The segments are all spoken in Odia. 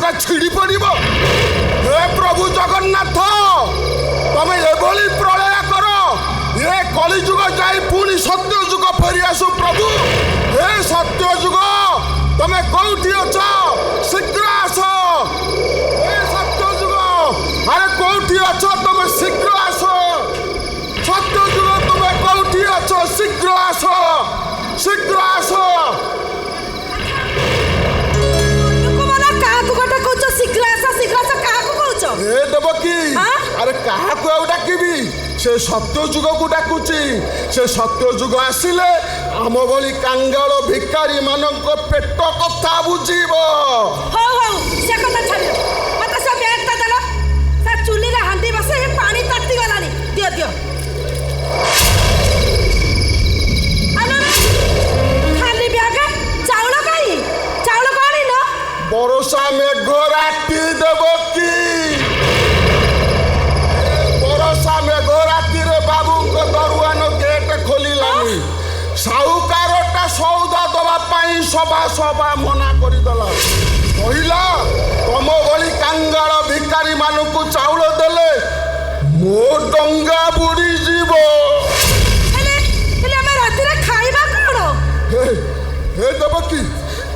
ଆକାଶଟା ଛିଡ଼ି ପଡ଼ିବ। ହେ ପ୍ରଭୁ ଜଗନ୍ନାଥ, ତମେ ଏଭଳି ପ୍ରଳୟ କର, ଏ କଳିଯୁଗ ଯାଇ ପୁଣି ସତ୍ୟ ଯୁଗ ଫେରି ଆସୁ ପ୍ରଭୁ। ହେ ସତ୍ୟ ଯୁଗ, ତମେ କୋଉଠି ଅଛ? ଶୀଘ୍ର ଆସ। ହେ ସତ୍ୟ ଯୁଗ, ଆରେ କୋଉଠି ଅଛ? ତମେ ଶୀଘ୍ର ଆସ। ସତ୍ୟ ଯୁଗ, ତମେ କୋଉଠି ଅଛ? ଶୀଘ୍ର ଆସ, ଶୀଘ୍ର ଆସ। ଏ ଦେବକୀ, ଆରେ କାହାକୁ ଆଉ ଡାକିବି? ସେ ସତ୍ୟ ଯୁଗକୁ ଡାକୁଛି। ସେ ସତ୍ୟ ଯୁଗ ଆସିଲେ ଆମ ଭଳି କାଙ୍ଗାଳ ଭିକାରୀ ମାନଙ୍କ ପେଟ କଥା ବୁଝିବ। ହଉ ହଉ, ସେ କଥା ଛାଡ଼ିବ। ମତେ ସେ ବ୍ୟାଗଟା ଦେଲ। ସେ ଚୁଲିରେ ହାଣ୍ଡି ବସେଇ ପାଣି ତାତି ଗଲାଣି। ଦିଅ ଦିଅ। ଖାଲି ବ୍ୟାଗ, ଚାଉଳ କାହିଁ? ଚାଉଳ କାଣିନ? ବରଷା ମେଘ ରାତି ଦେବକୀ, ବରଷା ମେଘ ରାତିରେ ବାବୁଙ୍କ ଦରୁଆନ ଗେଟ୍ ଖୋଲିଲାନି। ସାହୁକାରଟା ସଉଦା ଦେବା ପାଇଁ ସଭା ସଭା ମନା କରିଦେଲା। କହିଲା ତମ ଭଳି କାଙ୍ଗାଳ ଭିକାରୀ ମାନଙ୍କୁ ଚାଉଳ ଦେଲେ ମୋ ଡଙ୍ଗା ବୁଡ଼ିଯିବ। ହେଲେ ଆମେ ରାତିରେ ଖାଇବା କ'ଣ? ହେ ଦେବକୀ,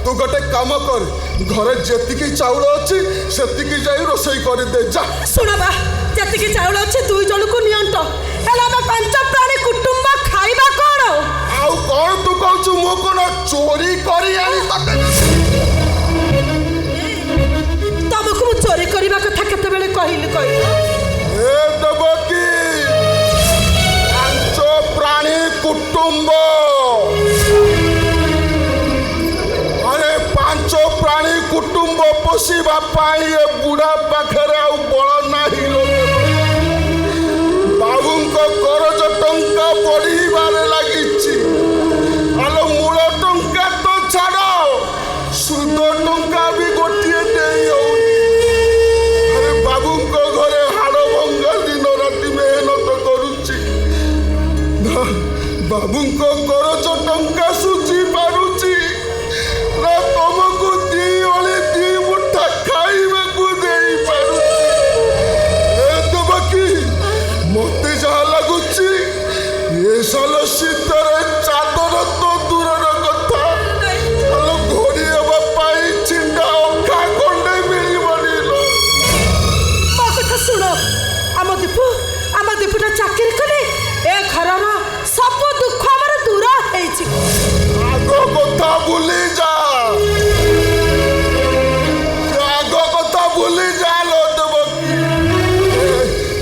ତୁ ଗୋଟେ କାମ କର, ଘରେ ଯେତିକି ଚାଉଳ ଅଛି ସେତିକି ଯାଇ ରୋଷେଇ କରିଦେ ଯା। ଶୁଣ ବା, ଯେତିକି ଚାଉଳ ଅଛି 2 ଜଣକୁ ନିଅଣ୍ଟ। ହେଲେ ଆମେ 5 ପ୍ରାଣୀ କୁଟୁମ୍ବ ଖାଇବା କ'ଣ? ଆଉ କ'ଣ ତୁ କହୁଛୁ? ମୁଁ କ'ଣ ଚୋରି କରି ଆଣି ତମକୁ ମୁଁ ଚୋରି କରିବା କଥା କେତେବେଳେ କହିଲି କହିଲ? ଏ ଦେବକୀ, 5 ପ୍ରାଣୀ କୁଟୁମ୍ବ, ଆରେ 5 ପ୍ରାଣୀ କୁଟୁମ୍ବ ପୋଷିବା ପାଇଁ ଏ ବୁଢ଼ା ପାଖରେ ଆଉ ବଳ ନାହିଁ। ବାବୁଙ୍କ କରଜ ଟଙ୍କା ବଢ଼ିବାରେ ଲାଗିଛି। ଆଲୋ ମୂଳ ଟଙ୍କା ତ ଛାଡ଼, ସୁଧ ଟଙ୍କା ବି ଗୋଟିଏ ଦେଇ ହଉନି। ଆରେ ବାବୁଙ୍କ ଘରେ ହାଡ଼ ଭଙ୍ଗା ଦିନ ରାତି ମେହନତ କରୁଛି। ବାବୁଙ୍କ କରଜ ଟଙ୍କା ସୁଝି ପାରୁଛି ନା ତମକୁ 2 ଓଳି 2 ମୁଠା ଖାଇବାକୁ ଦେଇପାରୁଛି? ଏ ଦେବକୀ, ମତେ ଯାହା ଲାଗୁଛି ଏ ସାଲ ଶୀତରେ ଚାଦର ତ ଦୂରର କଥା, ଘୋଡ଼ି ହେବା ପାଇଁ ଛିଣ୍ଡା ଅଖା ଖଣ୍ଡେ ମିଳିବନି। ମୋ କଥା ଶୁଣ, ଆମ ଦୀପୁଟା ଚାକିରି କଲେ ଏ ଘରର ସବୁ ଦୁଃଖ ଆମର ଦୂର ହେଇଛି। ଆଗ କଥା ଭୁଲି ଯା, ଆଗ କଥା ଭୁଲି ଯା ଲୋ ଦେବକୀ।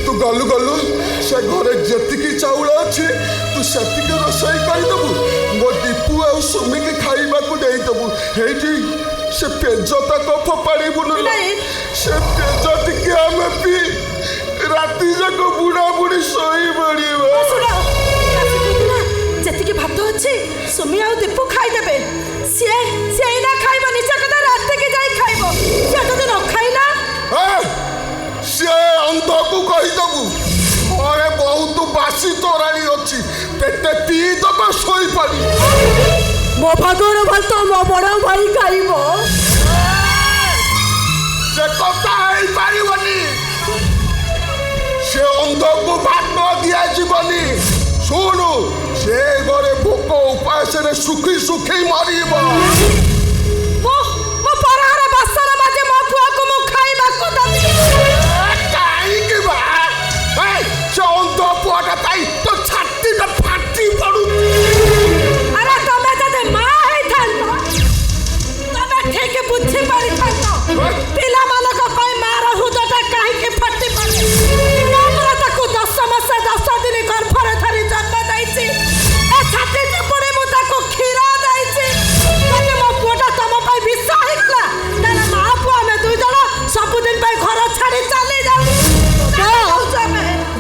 ତୁ ଗଲୁ ସେ ଘରେ ଯେତିକି ଚାଉଳ ଅଛି ତୁ ସେତିକି ରୋଷେଇ କରିଦେବୁ। ମୋ ଦୀପୁ ଆଉ ସୁମିକି ଖାଇବାକୁ ଦେଇଦେବୁ। ହେଇଠି ସେ ପେଜ ତକ ଫୋପାଡ଼ିବୁନୁ। ସେ ପେଜ ଟିକେ ଆମେ ପିଇ ରାତି ଯାକ ବୁଢ଼ା ବୁଢ଼ୀ ଶୋଇ ପଡ଼ିବ। ଯେତିକି ଭାତ ଅଛି ସୁମି ଆଉ ଦୀପୁ ଖାଇଦେବେ। ସିଏ ଏଇନା ଖାଇବ, ନିଜ କଥା ରାତିକି ଯାଇ ଖାଇବ। ସିଏ ଯଦି ନ ଖାଇଲା, ସିଏ ଅନ୍ଧକୁ କହିଦେବୁ ଘରେ ବହୁତ ବାସି ତୋରାଣି ଅଛି, ପେଟେ ପିଇଦବ ଶୋଇପାରିବ। ମୋ ଭାଗର ଭାତ ମୋ ବଡ଼ ଭାଇ ଖାଇବ। ସେ କଥା ହେଇପାରିବନି। ସେ ଅନ୍ଧକୁ ଭାତ ଦିଆଯିବନି। ଶୁଣୁ, ସେ ଘରେ ଭୋକ ଉପାସରେ ଶୁଖି ଶୁଖି ମରିବ। ମୋ ପରହାର ବାସନ ମାଜେ ମୋ ପୁଅକୁ ମୁଁ ଖାଇବାକୁ ଦେବି। କାହିଁକି ବା? ସେ ଅନ୍ଧ ପୁଅଟା ପାଇଁ ତ ଛାତିଟା ଫାଟି ପଡୁଛି। ଆରେ ତମେ ଯଦି ମା ହେଇଥାନ୍ତ, ତମେ ଠିକ ବୁଝି ପାରିଥାନ୍ତ ପିଲାମାନଙ୍କ ପାଇଁ ମାର ହୃଦୟଟା କାହିଁକି ଫାଟି ପଡେ। ତାକୁ 10 ମାସ 10 ଦିନ ଗର୍ଭରେ ଧରି ଜନ୍ମ ଦେଇଛି। ଏ ଛାତି ଚିପୁଡ଼ି ମୁଁ ତାକୁ କ୍ଷୀର ଦେଇଛି। ଯଦି ମୋ ପୁଅଟା ତମ ପାଇଁ ବିଷ ହେଇଗଲା, ତାହେଲେ ମା ପୁଅ ଆମେ 2 ଜଣ ସବୁଦିନ ପାଇଁ ଘର ଛାଡ଼ି ଚାଲି ଯାଉ।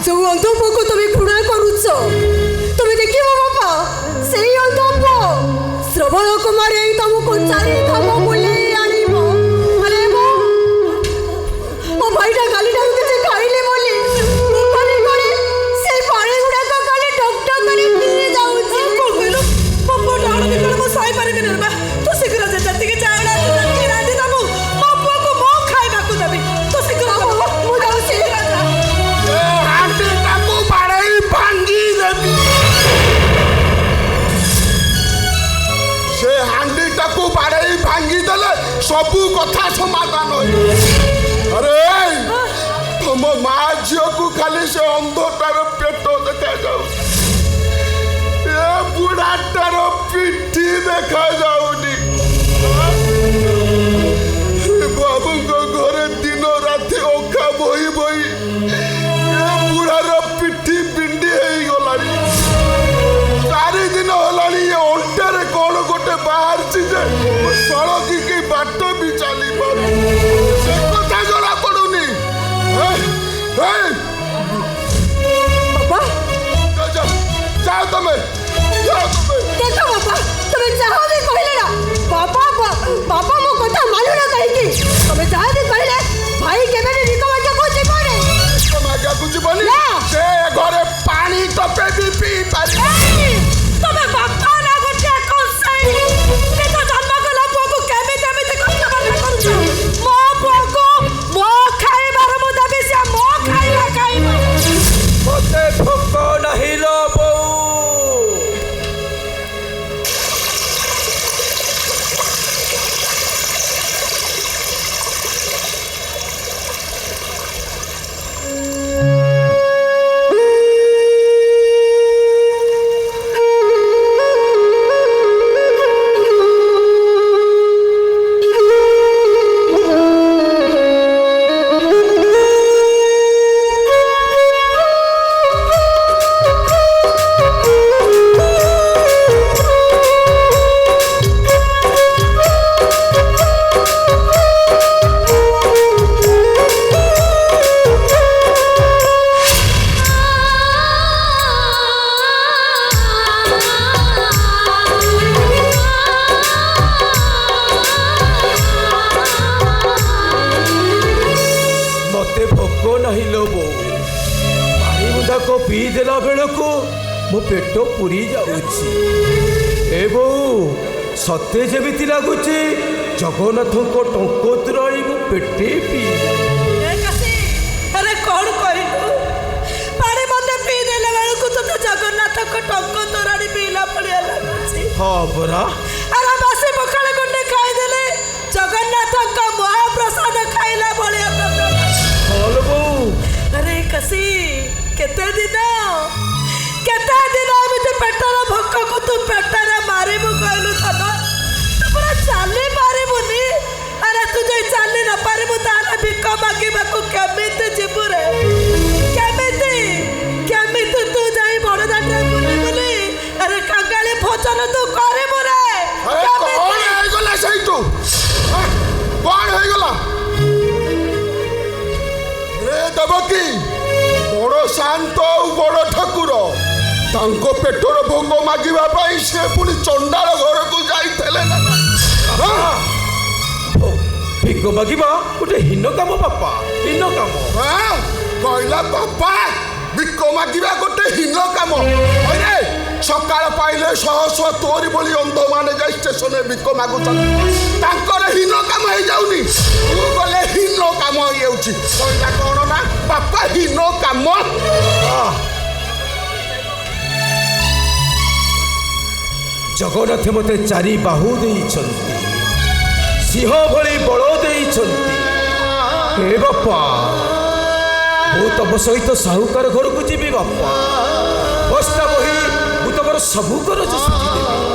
ଯୋଉ ଅନ୍ଧ ପୁଅକୁ তুমি ঘৃণা କରୁଛ, তুমি ଦେଖିବ ବାପା, ସେଇ ଅନ୍ଧ ପୁଅ ଶ୍ରବଣ କୁମାର ଏଇ ତମକୁ ଚାରିଧାମ ବୁଲେଇ ଆଣିବ। ଆରେ ମୋ ଭାଇଟା କାଲିଠାରୁ କିଛି ଖାଇଲି ବୋଲି ସେଇ ପାଣି ଗୁଡାକ କାଲି ଟକଟକ କରି ପିଇ ଯାଉଛି। କଣ କହିଲୁ? ମୋ ପୁଅଟା ହଳଦୀ କଣ ମୁଁ ସହିପାରିବିନି ବା। ତୁ ଶୀଘ୍ର ଯେତିକି ଚାଉଳ ରାନ୍ଧି ଦେବୁ ମୋ ପୁଅକୁ ମୁଁ ଖାଇ ମତେ ଭୋକ ନାହିଁ ଲୋ ବୋଉ। ପାଣି ମୁନ୍ଦାକ ପିଇ ଦେଲା ବେଳକୁ ମୋ ପେଟ ପୁରି ଯାଉଛି। ଏ ବୋଉ ସତେ ଯେମିତି ଲାଗୁଛି ଜଗନ୍ନାଥଙ୍କ ଟଙ୍କ ତୋରାଣି ମୁଁ ପେଟେ ପିଇ। ଆରେ କଣ କହିଲୁ? ପାଣି ମତେ ପିଇ ଦେଲା ବେଳକୁ ତୋତେ ଜଗନ୍ନାଥଙ୍କ ଟଙ୍କ ତୋରାଣି ପିଇଲା ଭଳିଆ ଲାଗୁଛି। ହଁ ପରା। ଆରେ ବାସି ପଖାଳ ଗଣ୍ଡେ ଖାଇଦେଲେ ଜଗନ୍ନାଥଙ୍କ ମହାପ୍ରସାଦ ଖାଇଲା ଭଳିଆ ହଲ ବୋଉ। ଆରେ କାଶୀ କେତେ ଦିନ ଏମିତି ପେଟର ଭୋକକୁ ତୁ ପେଟରେ ମାରିବୁ କହିଲୁ ଧନ? ତୁ ପୁରା ଚାଲି ପାରିବୁନି। ଆରେ ତୁ ଯଦି ଚାଲି ନ ପାରିବୁ ତାହେଲେ ଭିକ ମାଗିବାକୁ କେମିତି ଯିବୁ ରେ? କେମିତି ତୁ ଯାଇ ବଡ଼ଦାଣ୍ଡରେ ବୁଲି ଆରେ କାଙ୍ଗାଳି ଭୋଜନ ତୁ କରିବୁ ରେ? କଣ ହେଇଗଲା ସେଇଠୁ? କଣ ହେଇଗଲା ରେ ଦେବକୀ? ବଡ଼ ଶାନ୍ତ ଆଉ ବଡ଼ ଠାକୁର ତାଙ୍କ ପେଟର ଭୋଗ ମାଗିବା ପାଇଁ ସେ ପୁଣି ଚଣ୍ଡାଳ ଘରକୁ ଯାଇଥିଲେ ନା? ଭିକ ମାଗିବା ଗୋଟେ ହୀନ କାମ ବାପା, ହୀନ କାମ। କହିଲା ବାପା ଭିକ ମାଗିବା ଗୋଟେ ହୀନ କାମ? ସକାଳ ପାଇଲେ ଶହ ଶହ ତୋରି ଭଳି ଅନ୍ଧମାନେ ଯାଇ ଷ୍ଟେସନରେ ଭିକ ମାଗୁଛନ୍ତି। ତାଙ୍କର ହୀନ କାମ ହେଇଯାଉନି, ତୁ ଗଲେ ହୀନ କାମ ହେଇଯାଉଛି। କହିଲା କଣ ନା ବାପା ହୀନ କାମ? ଜଗନ୍ନାଥ ମତେ ଚାରି ବାହୁ ଦେଇଛନ୍ତି, ସିଂହ ଭଳି ବଳ ଦେଇଛନ୍ତି। ହେ ବାପା ମୁଁ ତମ ସହିତ ସାହୁକାର ଘରକୁ ଯିବି ବାପା। ବସ୍ତା ବହି ମୁଁ ତମର ସବୁ କରଜ ସୁଝିଦେବି।